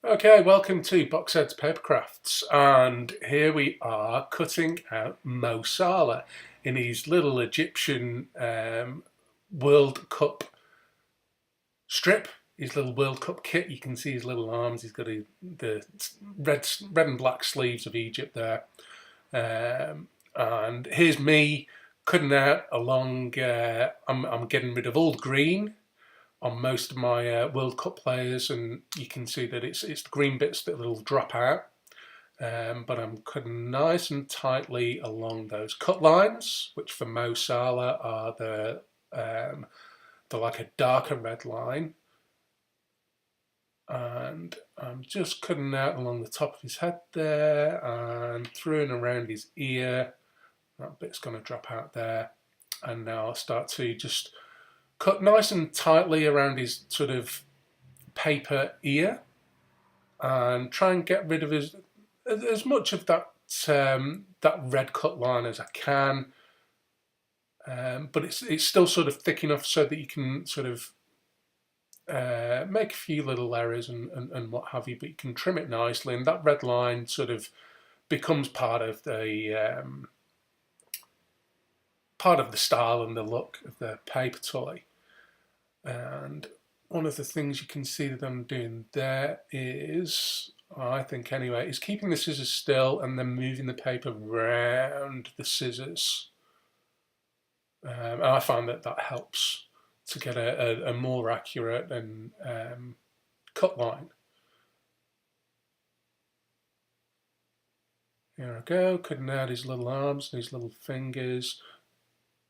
Okay, welcome to Boxhead's Papercrafts, and here we are cutting out Mo Salah in his little Egyptian World Cup strip, his little World Cup kit. You can see his little arms. He's got the red and black sleeves of Egypt there, and here's me cutting out along. I'm getting rid of all the green on most of my World Cup players, and you can see that it's the green bits that will drop out. But I'm cutting nice and tightly along those cut lines, which for Mo Salah are the like a darker red line, and I'm just cutting out along the top of his head there and through and around his ear. That bit's going to drop out there, and now I'll start to just cut nice and tightly around his sort of paper ear and try and get rid of as much of that red cut line as I can. But it's still sort of thick enough so that you can sort of make a few little errors and what have you, but you can trim it nicely, and that red line sort of becomes part of the style and the look of the paper toy. And one of the things you can see that I'm doing there is, I think anyway, is keeping the scissors still and then moving the paper round the scissors. And I find that helps to get a more accurate and cut line. Here I go, cutting out his little arms and his little fingers.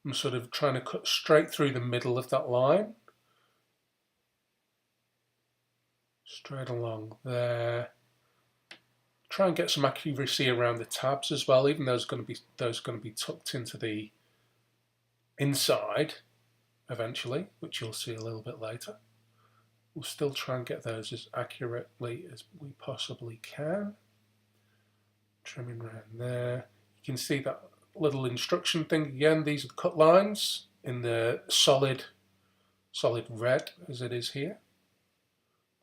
I'm sort of trying to cut straight through the middle of that line. Straight along there. Try and get some accuracy around the tabs as well, even though those are going to be tucked into the inside eventually, which you'll see a little bit later. We'll still try and get those as accurately as we possibly can. Trimming around there. You can see that little instruction thing again. These are the cut lines in the solid red as it is here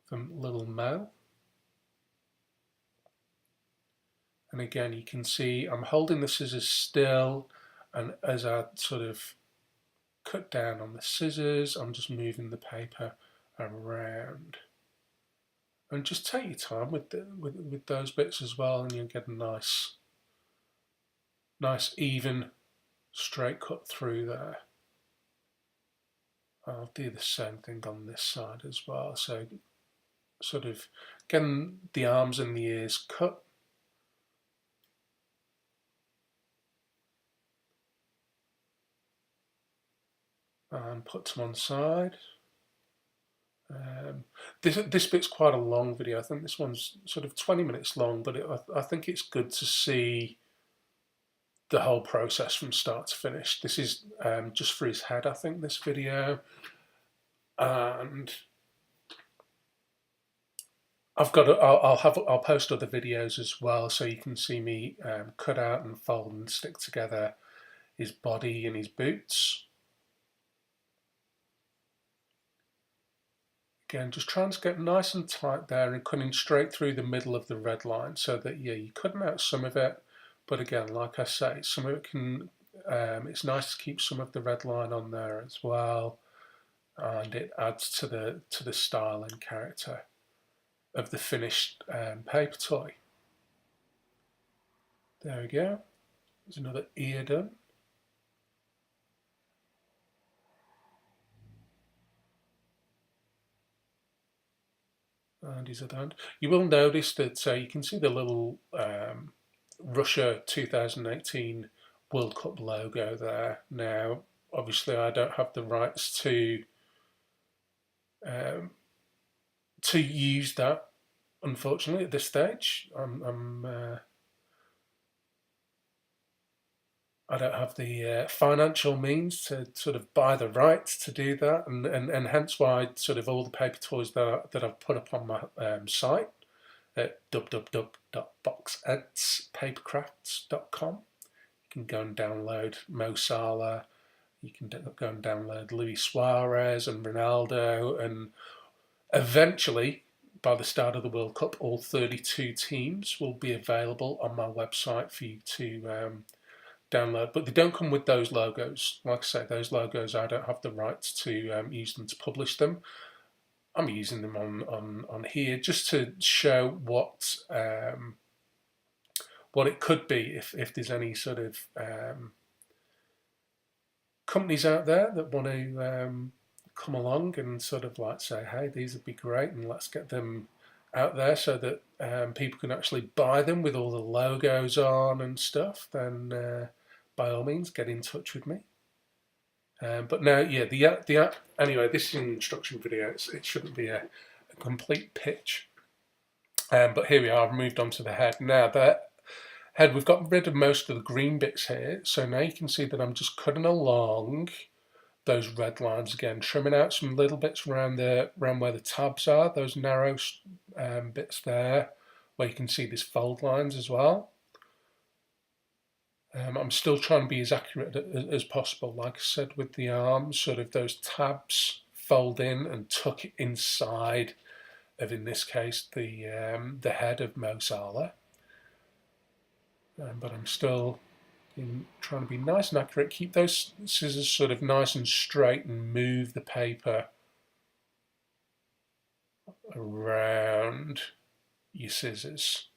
from little Mo. And again, you can see I'm holding the scissors still, and as I sort of cut down on the scissors, I'm just moving the paper around. And just take your time with those bits as well, and you'll get a nice even straight cut through there. I'll do the same thing on this side as well. So sort of getting the arms and the ears cut. And put to one side. This bit's quite a long video. I think this one's sort of 20 minutes long, but I think it's good to see the whole process from start to finish. This is just for his head, I think, this video. And I'll post other videos as well, so you can see me cut out and fold and stick together his body and his boots. Again, just trying to get nice and tight there and cutting straight through the middle of the red line, so that you're cutting out some of it, but again, like I say, some of it can. It's nice to keep some of the red line on there as well, and it adds to the style and character of the finished paper toy. There we go. There's another ear done. And his other hand. You will notice that you can see the little Russia 2018 World Cup logo there. Now, obviously, I don't have the rights to use that, unfortunately, at this stage. I don't have the financial means to sort of buy the rights to do that, and hence why sort of all the paper toys that I've put up on my site at www.boxedspapercrafts.com. You can go and download Mo Salah, you can go and download Luis Suarez and Ronaldo, and eventually by the start of the World Cup, all 32 teams will be available on my website for you to download. But they don't come with those logos. Like I say, those logos, I don't have the rights to use them to publish them. I'm using them on here just to show what it could be if there's any sort of companies out there that want to come along and sort of like say, hey, these would be great, and let's get them out there so that people can actually buy them with all the logos on and stuff, then by all means get in touch with me. But now, yeah, the anyway, this is an instruction video. It shouldn't be a complete pitch. But here we are. I've moved on to the head. Now the head, we've got rid of most of the green bits here. So now you can see that I'm just cutting along those red lines again, trimming out some little bits around where the tabs are. Those narrow bits there, where you can see these fold lines as well. I'm still trying to be as accurate as possible. Like I said, with the arms, sort of those tabs fold in and tuck inside of, in this case, the head of Mo Salah. But I'm still trying to be nice and accurate. Keep those scissors sort of nice and straight and move the paper around your scissors,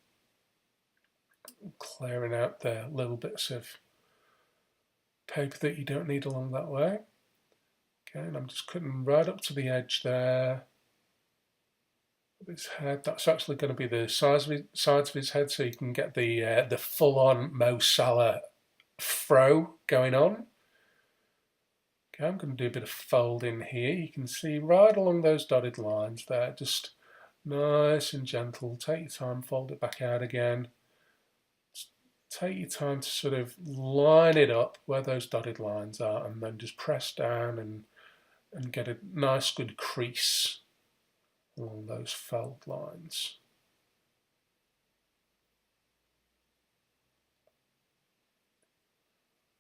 clearing out the little bits of paper that you don't need along that way. Okay, and I'm just cutting right up to the edge there. His head, that's actually going to be the sides of his head, so you can get the full-on Mo Salah fro going on. Okay, I'm going to do a bit of folding here. You can see right along those dotted lines there, just nice and gentle. Take your time, fold it back out again. Just take your time to sort of line it up where those dotted lines are, and then just press down and get a nice good crease along those fold lines.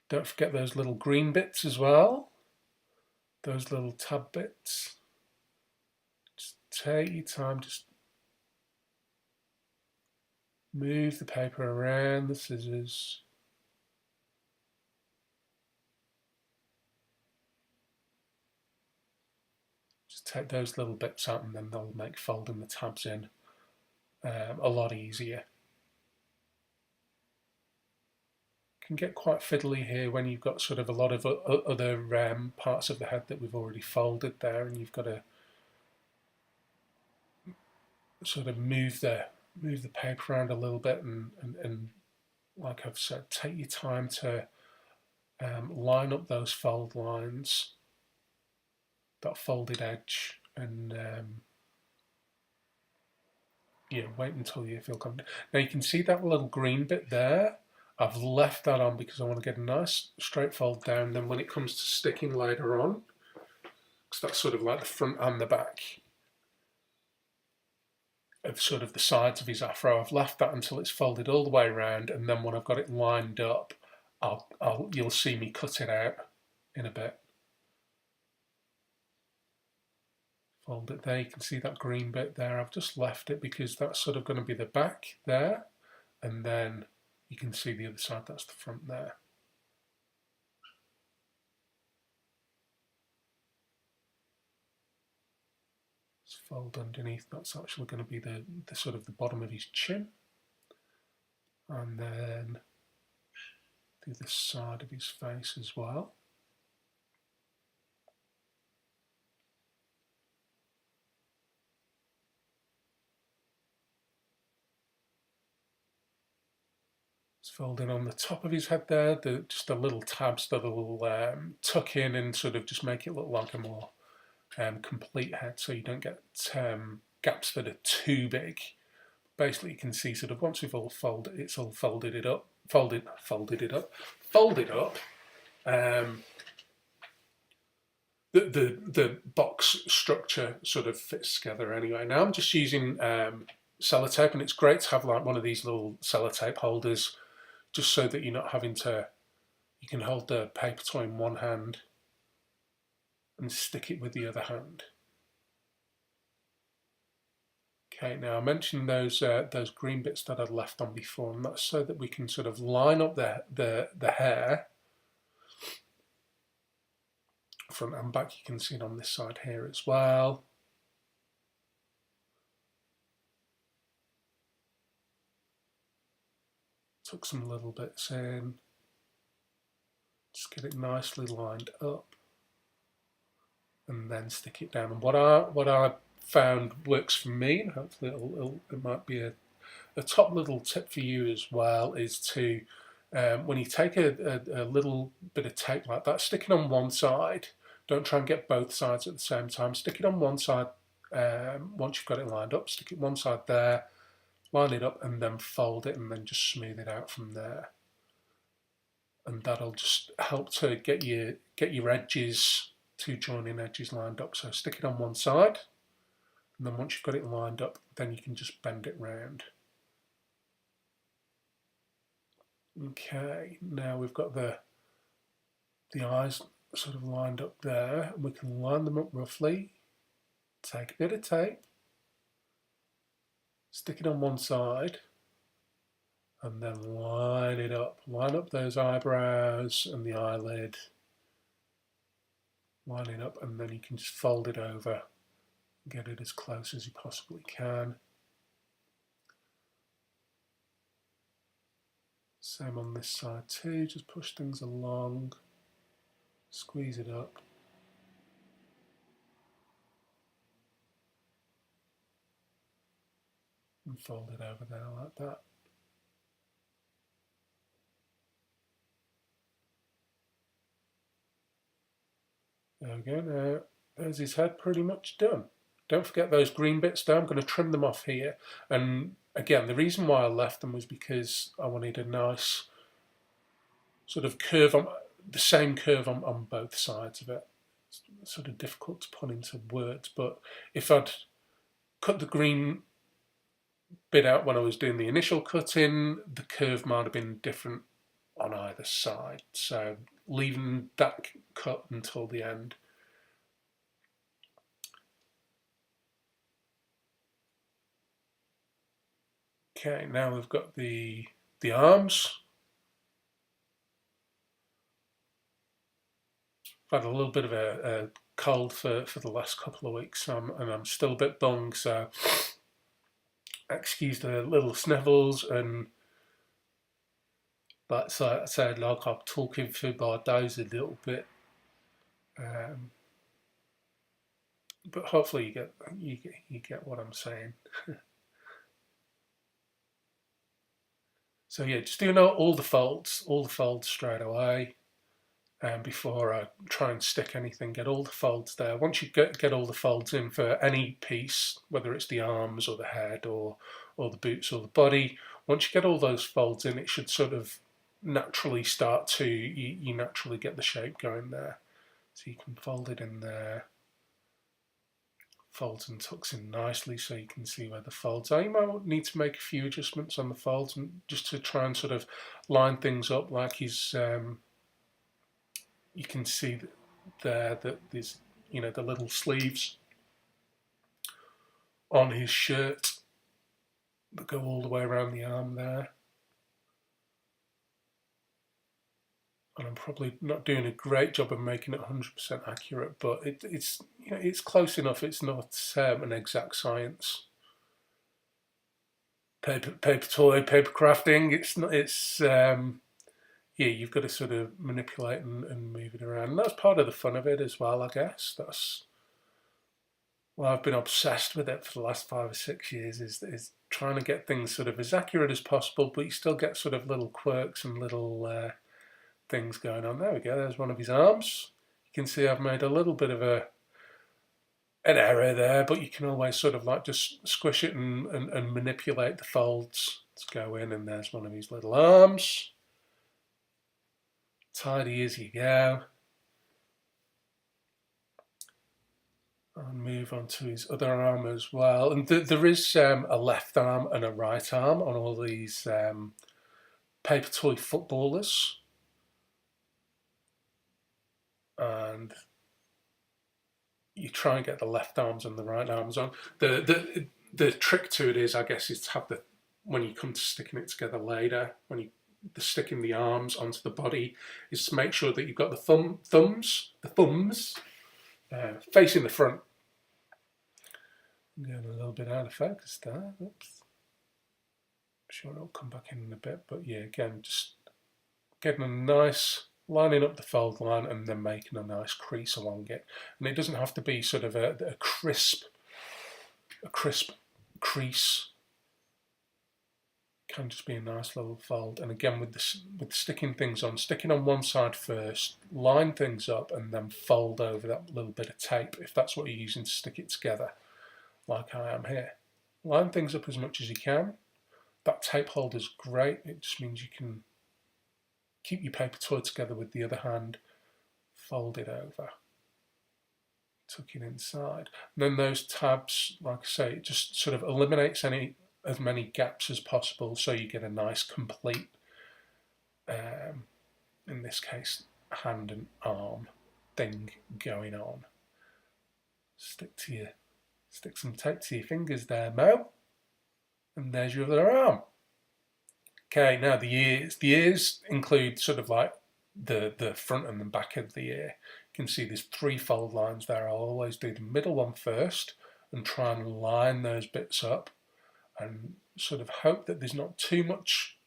Don't forget those little green bits as well, those little tab bits. Just take your time, just move the paper around the scissors. Just take those little bits out, and then they'll make folding the tabs in a lot easier. Can get quite fiddly here when you've got sort of a lot of other parts of the head that we've already folded there, and you've got to sort of move the paper around a little bit, and like I've said, take your time to line up those fold lines, that folded edge, and yeah, wait until you feel confident. Now you can see that little green bit there. I've left that on because I want to get a nice straight fold down. Then when it comes to sticking later on, because that's sort of like the front and the back of sort of the sides of his afro, I've left that until it's folded all the way around, and then when I've got it lined up, you'll see me cut it out in a bit. Fold it there. You can see that green bit there. I've just left it because that's sort of going to be the back there, and then you can see the other side, that's the front there. Let's fold underneath, that's actually going to be the sort of the bottom of his chin. And then the other side of his face as well. Folding on the top of his head there, just a little tabs that will tuck in and sort of just make it look like a more complete head, so you don't get gaps that are too big. Basically, you can see sort of once we've all folded, it's all folded up. The box structure sort of fits together anyway. Now I'm just using sellotape, and it's great to have like one of these little sellotape holders, just so that you're not having to, you can hold the paper toy in one hand and stick it with the other hand. Okay, now I mentioned those green bits that I'd left on before, and that's so that we can sort of line up the hair front and back. You can see it on this side here as well. Tuck some little bits in, just get it nicely lined up, and then stick it down. And what I found works for me, and hopefully it might be a top little tip for you as well, is to when you take a little bit of tape like that, stick it on one side. Don't try and get both sides at the same time. Stick it on one side. Once you've got it lined up, stick it one side there, line it up, and then fold it, and then just smooth it out from there. And that'll just help to get your edges, two joining edges lined up. So stick it on one side, and then once you've got it lined up, then you can just bend it round. Okay, now we've got the eyes sort of lined up there, and we can line them up roughly. Take a bit of tape, stick it on one side, and then line it up. Line up those eyebrows and the eyelid. Line it up, and then you can just fold it over, get it as close as you possibly can. Same on this side too, just push things along, squeeze it up. And fold it over there like that. There we go, now there's his head pretty much done. Don't forget those green bits down, I'm going to trim them off here. And again, the reason why I left them was because I wanted a nice sort of curve, on the same curve on both sides of it. It's sort of difficult to put into words, but if I'd cut the green bit out when I was doing the initial cutting, the curve might have been different on either side. So leaving that cut until the end. Okay, now we've got the arms. I've had a little bit of a cold for the last couple of weeks, and I'm still a bit bung, so excuse the little snivels, and like I said, like I'm talking through my nose a little bit, but hopefully you get what I'm saying. So yeah, just doing all the folds straight away. Before I try and stick anything, get all the folds there. Once you get all the folds in for any piece, whether it's the arms or the head or the boots or the body, once you get all those folds in, it should sort of naturally start to, you naturally get the shape going there. So you can fold it in there, folds and tucks in nicely so you can see where the folds are. You might need to make a few adjustments on the folds and just to try and sort of line things up like he's you can see there that there's, the little sleeves on his shirt that go all the way around the arm there. And I'm probably not doing a great job of making it 100% accurate, but it's it's close enough. It's not an exact science. Paper toy, paper crafting. It's not. It's yeah, you've got to sort of manipulate and move it around. And that's part of the fun of it as well, I guess. Well, I've been obsessed with it for the last 5 or 6 years, is trying to get things sort of as accurate as possible, but you still get sort of little quirks and little things going on. There we go, there's one of his arms. You can see I've made a little bit of an error there, but you can always sort of like just squish it and manipulate the folds. Let's go in, and there's one of his little arms. Tidy as you go. I'll move on to his other arm as well. And there is a left arm and a right arm on all these paper toy footballers. And you try and get the left arms and the right arms on. The trick to it is, I guess, is to have when you come to sticking it together later, when you sticking the arms onto the body, is to make sure that you've got the thumbs facing the front. I'm getting a little bit out of focus there. Oops. I'm sure it'll come back in a bit, but yeah, again, just getting a nice, lining up the fold line and then making a nice crease along it. And it doesn't have to be sort of a crisp crease. It can just be a nice little fold. And again, with sticking things on, sticking on one side first, line things up and then fold over that little bit of tape if that's what you're using to stick it together, like I am here. Line things up as much as you can. That tape holder's great. It just means you can keep your paper toy together with the other hand, fold it over, tuck it inside. And then those tabs, like I say, it just sort of eliminates as many gaps as possible, so you get a nice complete, in this case, hand and arm thing going on. Stick some tape to your fingers there, Mo. And there's your other arm. Okay, now the ears. The ears include sort of like the front and the back of the ear. You can see there's 3 fold lines there. I'll always do the middle one first and try and line those bits up and sort of hope that there's not too much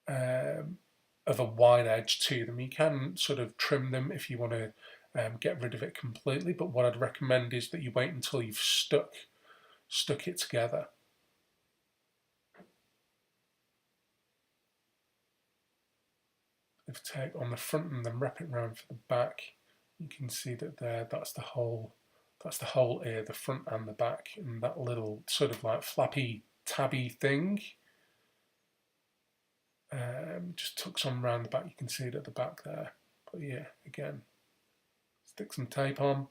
of a wide edge to them. You can sort of trim them if you want to get rid of it completely, but what I'd recommend is that you wait until you've stuck it together. Of tape on the front and then wrap it around for the back. You can see that that's the whole ear, the front and the back, and that little sort of like flappy tabby thing just tucks on around the back. You can see it at the back there. But yeah, again, stick some tape on,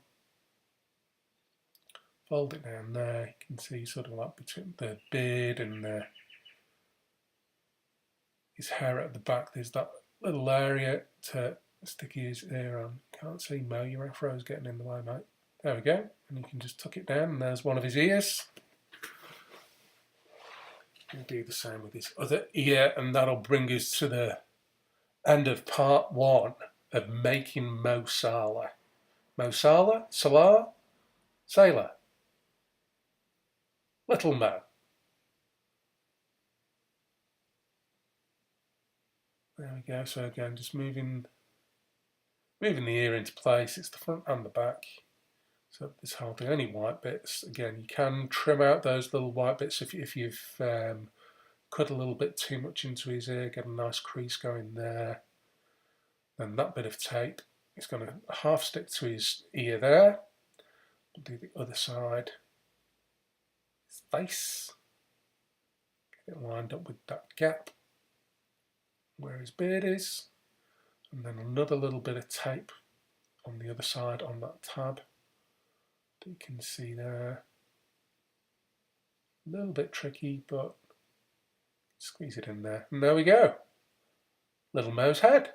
fold it down there. You can see sort of like between the beard and his hair at the back, there's that little area to stick his ear on. Can't see Mo, your afro's getting in the way, mate. There we go. And you can just tuck it down and there's one of his ears. We'll do the same with his other ear, and that'll bring us to the end of part 1 of making Mo Salah. Mo Salah? Salah? Sailor? Little Mo. There we go. So again, just moving the ear into place. It's the front and the back. So there's hardly any white bits. Again, you can trim out those little white bits if you've cut a little bit too much into his ear. Get a nice crease going there. Then that bit of tape is going to half stick to his ear there. We'll do the other side. His face. Get it lined up with that gap where his beard is, and then another little bit of tape on the other side on that tab that you can see there. A little bit tricky, but squeeze it in there, and there we go. Little Mo's head.